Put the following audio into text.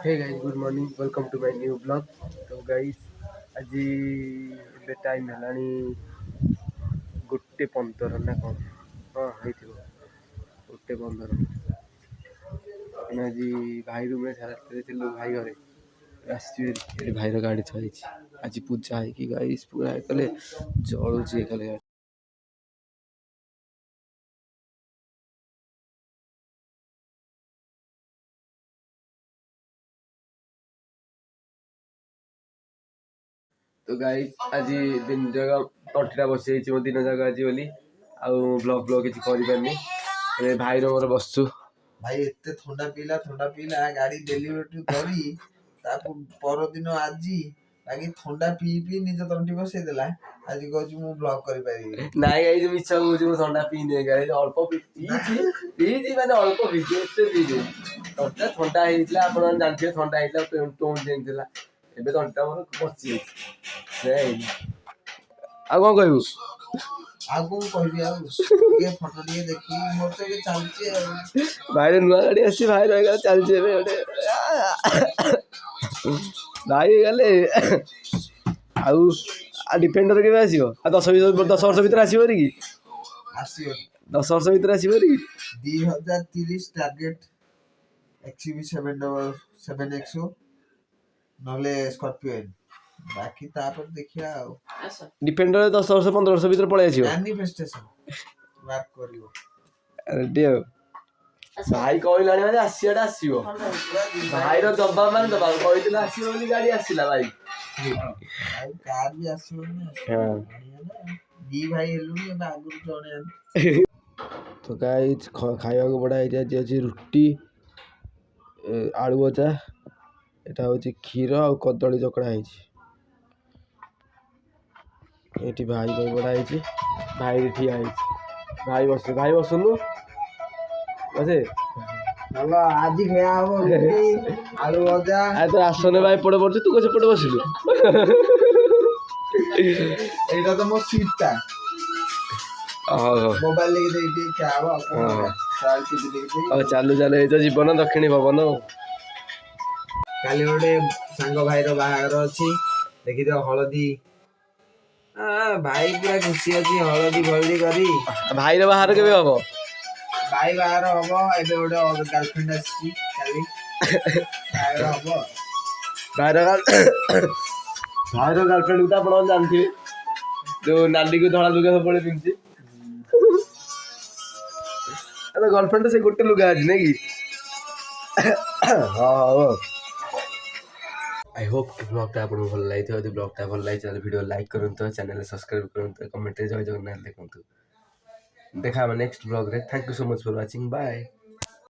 Hey guys, good morning. Welcome to my new vlog. So guys, ଆଜି ଏବେ time ହେଲାଣି 1:15 ନା କ'ଣ? ହଁ ହେଇଥିବ 1:15। ଆମେ ଆଜି ଭାଇ ରୁମ୍ରେ ଛାଡ଼ିଥିଲେ ଥିଲୁ ଭାଇ ଘରେ ଆସିବେ ଏଠି ଭାଇର ଗାଡ଼ି ଥୁଆ ହେଇଛି। ଆଜି ପୂଜା ହେଇକି ଗାଇସ୍ ପୁରା ଏକଲେ ଜଳୁଛି ଏକଲେ ଗାଡ଼ି। तो गाइस आज दिन जाक तंटिटा बसी मो दिन जाक आज बोली आउ ब्लॉग किसी कर भाई मोर बसचु भाई एते थंडा पीला गाड़ी डेलीवरी करी ताकू परदिन आजी बाकी थंडा पी निज तंटी बसई देला आज कहूँ मु ब्लॉग करि पारी नाइ गाइस मिछा कहूँ मु थंडा पीने गाइस अल्प पीची माने अल्प पीची एते पीची तंटा थंडा हेइतला आपण जानथिबे थंडा हेइतला टोन चेंज थिला एबे तंटा मोर बसि आ कौन कहू आगु कहबी आ ये फोटो दिए देखी मोर तो ये चलची भाई नुआ गाड़ी आसी भाई रह चलची एबे ओटे भाई गले आउ आ डिफेंडर केबे आसीबो आ 10 वर्ष भीतर आसीबो रे की आसीबो 10 वर्ष भीतर आसीबो रे 2030 टारगेट XUV700 नले स्कॉर्पियो बाकी तापर देखिया डिफेंडर 10 वर्ष 15 वर्ष भीतर पळे आसीबो मैनिफेस्टेशन वर्क करिवो रेडी हो भाई कहलानी माने आसीयाटा आसीबो भाई रो जवाब मान दबा कहितला आसीबो बोली गाड़ी आसीला भाई भाई कार भी आसीबो ने हां दी भाई हेलुनी आगुर जणे तो गाइस खाया को बड़ा आइडिया जे अछि रुटी आलू भजा एटा होची खीर और कदली चकड़ा ହେଇଛି एठी भाई भाई बड़ा ହେଇଛି भाई ठिया ହେଇଛି भाई बसनु बसे चलो आज खेया हो रुटी आलू भजा आ तो आसने भाई पड़े पड़छ तू कसे पड़े बसिलु एटा तो मो सीट ता मोबाइल लेके देई क्या हो चाल टीवी देई और चालू चालू ए तो जीवन दक्षिणी भवन काली गोटे सांग भाई रो बाहागर अछि देखि दे हळदी भाई पूरा खुशी अछि हळदी भल्दी करी भाई रो बाहर केबे हबो भाई बाहर हबो एबे गोटे गर्लफ्रेंड अछि काली बाहर हबो भाई रो गर्लफ्रेंड उता आपण जानथि जो नाली को धड़ा लुगा सब पड़े पिंची अरे गर्लफ्रेंड से गोटे लुगा अछि नै की हां आई होप ब्लॉग टा आपको भल लगी थी ब्लॉग टा भल लगी चैनल वीडियो लाइक करंतु चैनल सब्सक्राइब करंतु कमेंट रे जय जगन्नाथ देखंतु देखा नेक्स्ट ब्लॉग रे thank you so much for watching bye.